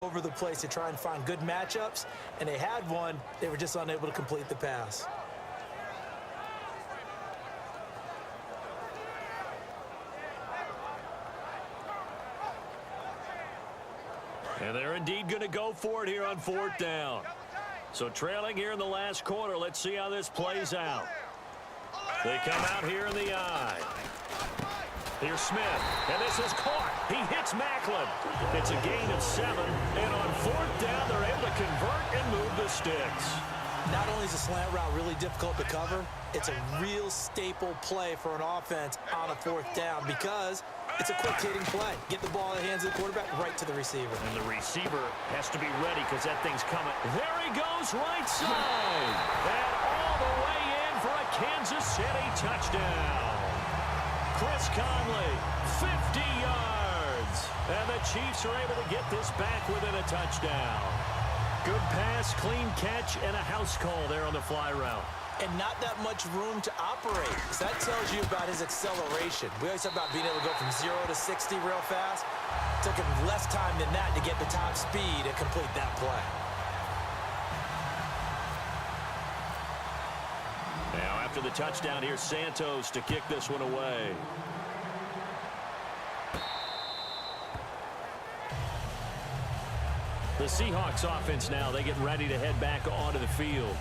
over the place to try and find good matchups, and they had one. They were just unable to complete the pass. And they're indeed going to go for it here on 4th down. So trailing here in the last quarter. Let's see how this plays out. They come out here in the eye. Here's Smith, and this is caught. He hits Macklin. It's a gain of 7, and on 4th down, they're able to convert and move the sticks. Not only is a slant route really difficult to cover, it's a real staple play for an offense on a 4th down because it's a quick-hitting play. Get the ball in the hands of the quarterback right to the receiver. And the receiver has to be ready because that thing's coming. There he goes, right side. And all the way in for a Kansas City touchdown. Chris Conley, 50 yards. And the Chiefs are able to get this back within a touchdown. Good pass, clean catch, and a house call there on the fly route. And not that much room to operate. So that tells you about his acceleration. We always talk about being able to go from 0 to 60 real fast. It took him less time than that to get the top speed and complete that play. Now after the touchdown, here's Santos to kick this one away. The Seahawks offense now, they get ready to head back onto the field.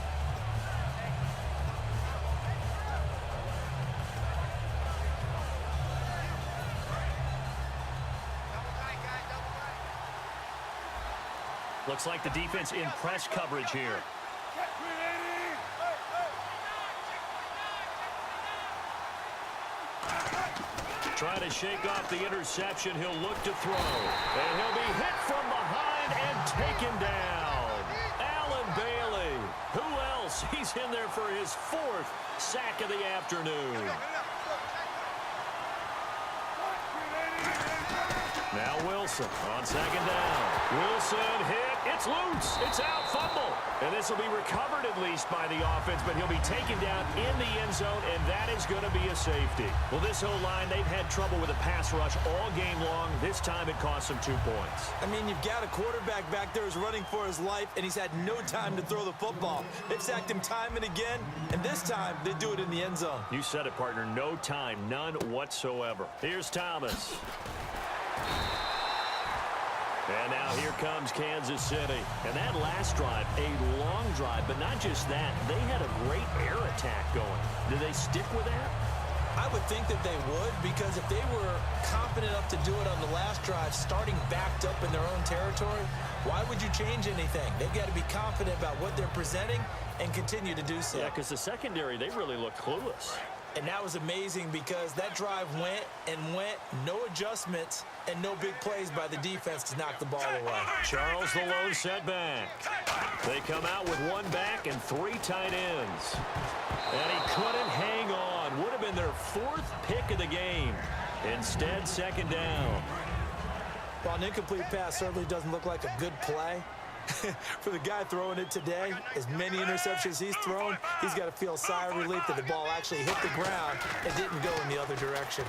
Looks like the defense in press coverage here. Trying to shake off the interception. He'll look to throw. And he'll be hit from behind and taken down. Allen Bailey. Who else? He's in there for his 4th sack of the afternoon. Now Wilson on 2nd down. Wilson hit. It's loose. It's out. Fumble. And this will be recovered at least by the offense, but he'll be taken down in the end zone, and that is going to be a safety. Well, this whole line, they've had trouble with a pass rush all game long. This time it cost them 2 points. I mean, you've got a quarterback back there who's running for his life, and he's had no time to throw the football. They've sacked him time and again, and this time they do it in the end zone. You said it, partner. No time. None whatsoever. Here's Thomas. And now here comes Kansas City. And that last drive, a long drive, but not just that. They had a great air attack going. Do they stick with that? I would think that they would, because if they were confident enough to do it on the last drive, starting backed up in their own territory, why would you change anything? They've got to be confident about what they're presenting and continue to do so. Yeah, because the secondary, they really look clueless. And that was amazing because that drive went and went, no adjustments, and no big plays by the defense to knock the ball away. Charles the lone setback. They come out with 1 back and 3 tight ends. And he couldn't hang on. Would have been their 4th pick of the game. Instead, 2nd down. Well, an incomplete pass certainly doesn't look like a good play. For the guy throwing it today, as many interceptions he's thrown, he's got to feel a sigh of relief that the ball actually hit the ground and didn't go in the other direction.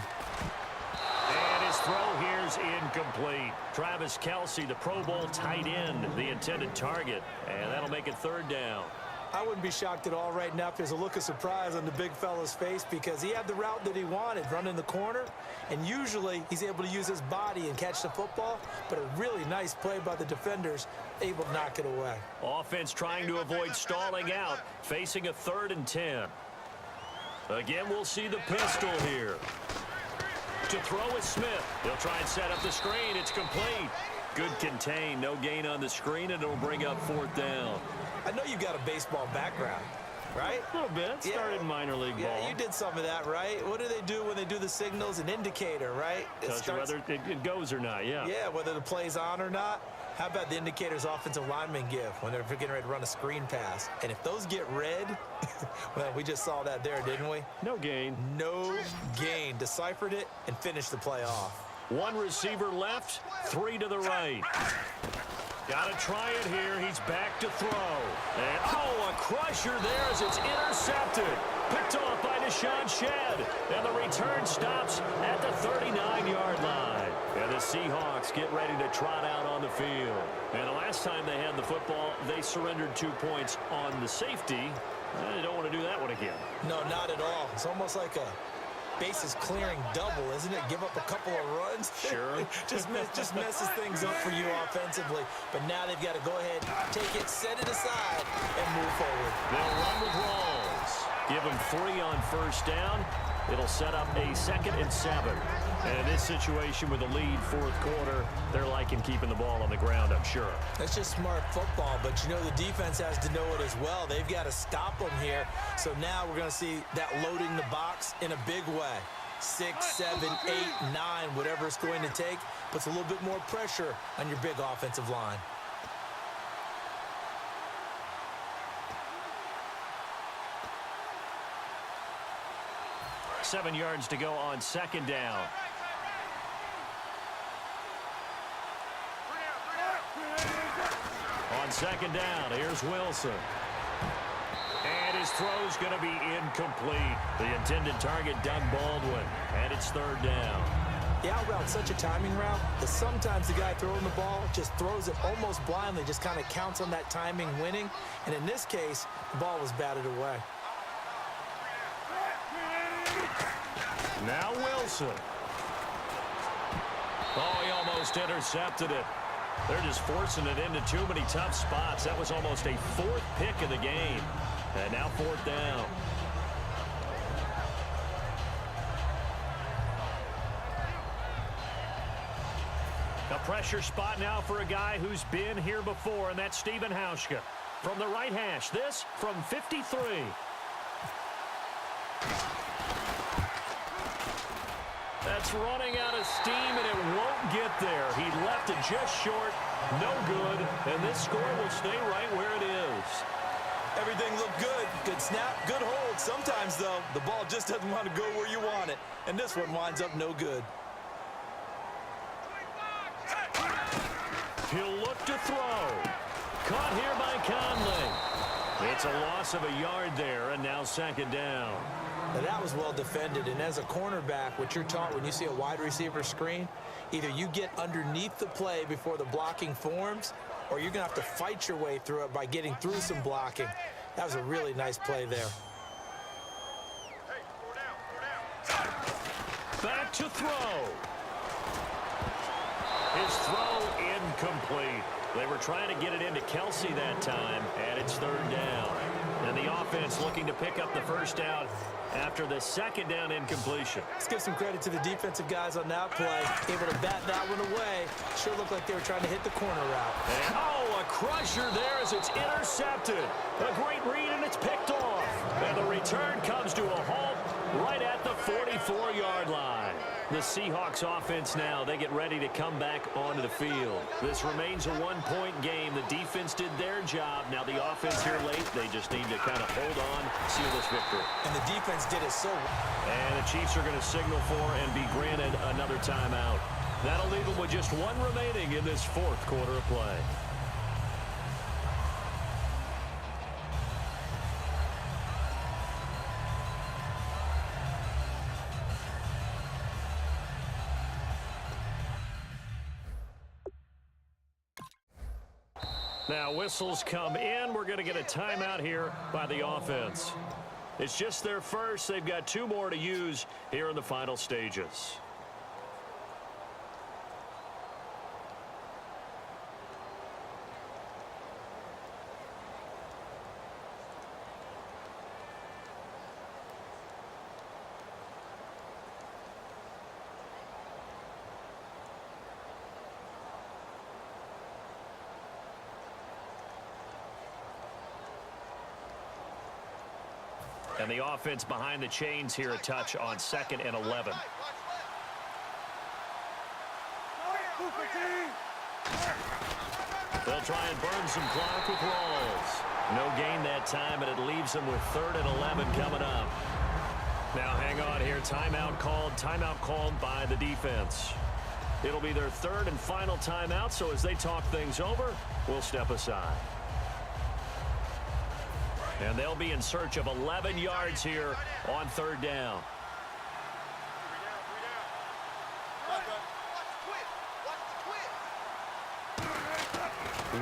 And his throw here's incomplete. Travis Kelce, the Pro Bowl tight end, the intended target. And that'll make it 3rd down. I wouldn't be shocked at all right now if there's a look of surprise on the big fella's face, because he had the route that he wanted, running the corner, and usually he's able to use his body and catch the football, but a really nice play by the defenders, able to knock it away. Offense trying to avoid stalling out, facing a 3rd and 10. Again, we'll see the pistol here. To throw is Smith. He'll try and set up the screen. It's complete. Good contain. No gain on the screen, and it'll bring up 4th down. I know you've got a baseball background, right? A little bit. Started minor league ball. Yeah, you did some of that, right? What do they do when they do the signals? An indicator, right? Tells you whether it goes or not, yeah. Yeah, whether the play's on or not. How about the indicators offensive linemen give when they're getting ready to run a screen pass? And if those get red, well, we just saw that there, didn't we? No gain. No gain. Deciphered it and finished the play off. 1 receiver left, 3 to the right. Got to try it here. He's back to throw. And, oh, a crusher there as it's intercepted. Picked off by Deshaun Shedd. And the return stops at the 39-yard line. And the Seahawks get ready to trot out on the field. And the last time they had the football, they surrendered 2 points on the safety. They don't want to do that one again. No, not at all. It's almost like a bases clearing double, isn't it? Give up a couple of runs. Sure. just messes things up for you offensively. But now they've got to go ahead, take it, set it aside, and move forward. They'll run with Rawls. Give them 3 on first down. It'll set up a 2nd and 7. And in this situation with a lead fourth quarter, they're liking keeping the ball on the ground, I'm sure. That's just smart football, but you know the defense has to know it as well. They've got to stop them here. So now we're going to see that loading the box in a big way. 6, 7, 8, 9, whatever it's going to take, puts a little bit more pressure on your big offensive line. Seven yards to go on second down. On second down, here's Wilson. And his throw's going to be incomplete. The intended target, Doug Baldwin. And it's third down. The out route's such a timing route that sometimes the guy throwing the ball just throws it almost blindly, just kind of counts on that timing winning. And in this case, the ball was batted away. Now Wilson. Oh, he almost intercepted it. They're just forcing it into too many tough spots. That was almost a 4th pick of the game. And now 4th down. A pressure spot now for a guy who's been here before, and that's Stephen Hauschka. From the right hash, this from 53. That's running out of steam, and it won't get there. He left it just short. No good. And this score will stay right where it is. Everything looked good. Good snap, good hold. Sometimes, though, the ball just doesn't want to go where you want it. And this one winds up no good. He'll look to throw. Caught here by Conley. It's a loss of a yard there, and now second down. Now that was well defended, and as a cornerback, what you're taught when you see a wide receiver screen, either you get underneath the play before the blocking forms, or you're going to have to fight your way through it by getting through some blocking. That was a really nice play there. Back to throw. His throw incomplete. They were trying to get it into Kelsey that time, and it's third down. And the offense looking to pick up the first down after the second down incompletion. Let's give some credit to the defensive guys on that play. Able to bat that one away. Sure looked like they were trying to hit the corner route. And, oh, a crusher there as it's intercepted. A great read, and it's picked off. And the return comes to a halt right at the 44-yard line. The Seahawks offense now, they get ready to come back onto the field. This remains a one-point game. The defense did their job. Now the offense here late, they just need to kind of hold on, seal this victory. And the defense did it so well. And the Chiefs are going to signal for and be granted another timeout. That'll leave them with just one remaining in this fourth quarter of play. Now whistles come in. We're going to get a timeout here by the offense. It's just their first. They've got 2 more to use here in the final stages. And the offense behind the chains here, a touch on 2nd and 11. They'll try and burn some clock with Rawls. No gain that time, and it leaves them with 3rd and 11 coming up. Now hang on here. Timeout called by the defense. It'll be their 3rd and final timeout, so as they talk things over, we'll step aside. And they'll be in search of 11 yards here on third down.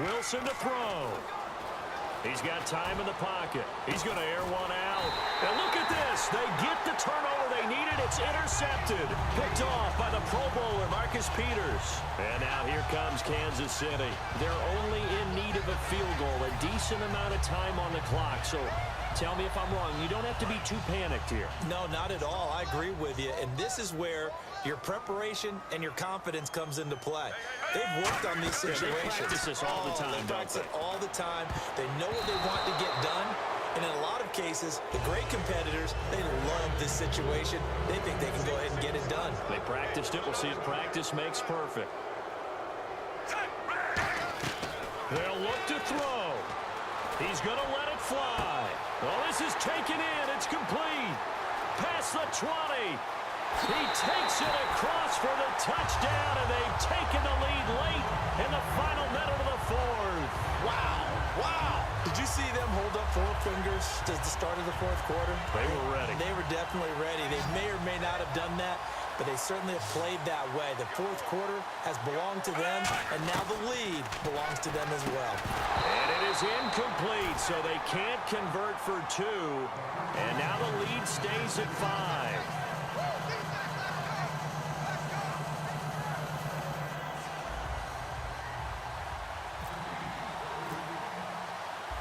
Wilson to throw. He's got time in the pocket. He's going to air one out. And look at this. They get the turnover they needed. It's intercepted. Picked off by the Pro Bowler, Marcus Peters. And now here comes Kansas City. They're only in need of a field goal, a decent amount of time on the clock. So tell me if I'm wrong. You don't have to be too panicked here. No, not at all. I agree with you. And this is where your preparation and your confidence comes into play. They've worked on these situations. They practice this all the time, They practice it all the time. They know what they want to get done. And in a lot of cases, the great competitors, they love this situation. They think they can go ahead and get it done. They practiced it. We'll see if practice makes perfect. They'll look to throw. He's going to let it fly. Well, this is taken in. It's complete. Past the 20. He takes it across for the touchdown, and they've taken the lead late in the final minute of the fourth. Wow. Wow. Did you see them hold up 4 fingers at the start of the fourth quarter? They were ready. They were definitely ready. They may or may not have done that, but they certainly have played that way. The fourth quarter has belonged to them, and now the lead belongs to them as well. And it is incomplete, so they can't convert for 2. And now the lead stays at 5.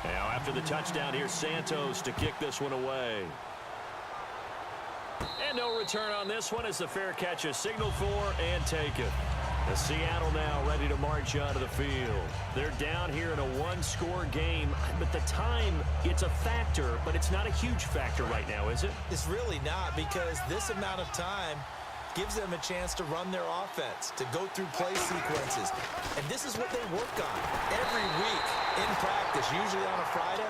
Now after the touchdown, here's Santos to kick this one away. And no return on this one as the fair catch is signaled for and taken. The Seattle now ready to march onto the field. They're down here in a 1-score game, but the time, it's a factor, but it's not a huge factor right now, is it? It's really not, because this amount of time gives them a chance to run their offense, to go through play sequences. And this is what they work on every week in practice, usually on a Friday.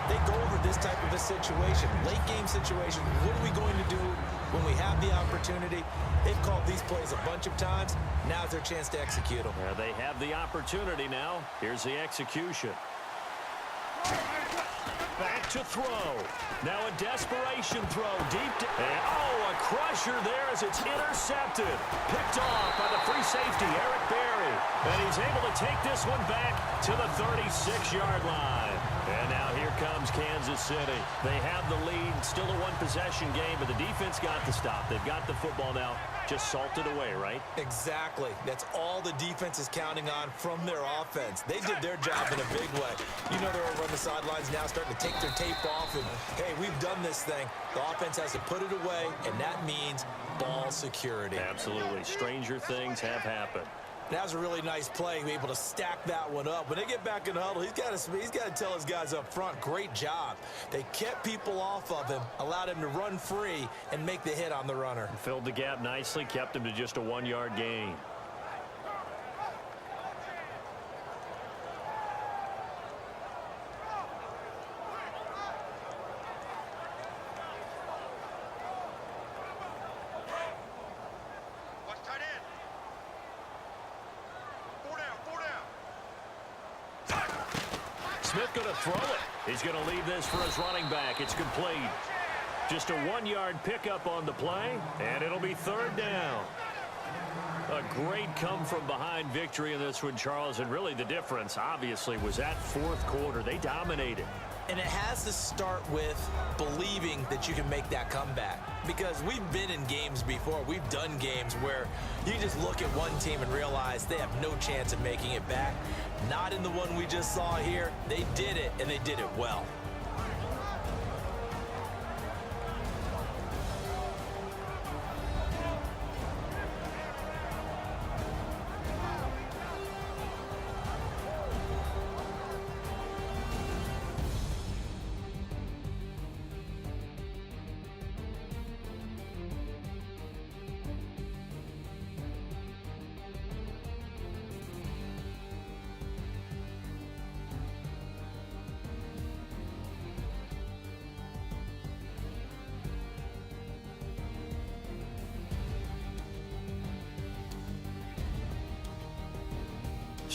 They go over this type of a situation, late game situation. What are we going to do when we have the opportunity? They've called these plays a bunch of times. Now's their chance to execute them. Yeah, they have the opportunity now. Here's the execution. Back to throw. Now a desperation throw deep to... a crusher there as it's intercepted. Picked off by the free safety, Eric Berry. And he's able to take this one back to the 36-yard line. And now here comes Kansas City. They have the lead, still a one-possession game, but the defense got the stop. They've got the football now, just salted away, right? Exactly. That's all the defense is counting on from their offense. They did their job in a big way. You know they're over on the sidelines now starting to take their tape off, and, hey, we've done this thing. The offense has to put it away, and that means ball security. Absolutely. Stranger things have happened. That was a really nice play, able to stack that one up. When they get back in the huddle, he's got to tell his guys up front, great job. They kept people off of him, allowed him to run free and make the hit on the runner. Filled the gap nicely, kept him to just a 1-yard gain. Smith going to throw it. He's going to leave this for his running back. It's complete. Just a 1-yard pickup on the play, and it'll be third down. A great come-from-behind victory in this one, Charles, and really the difference, obviously, was that fourth quarter. They dominated. And it has to start with believing that you can make that comeback. Because we've been in games before. We've done games where you just look at one team and realize they have no chance of making it back. Not in the one we just saw here. They did it, and they did it well.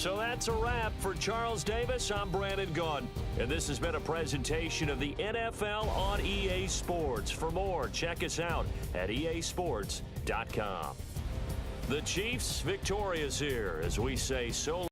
So that's a wrap for Charles Davis. I'm Brandon Gaudin, and this has been a presentation of the NFL on EA Sports. For more, check us out at easports.com. The Chiefs victorious here as we say so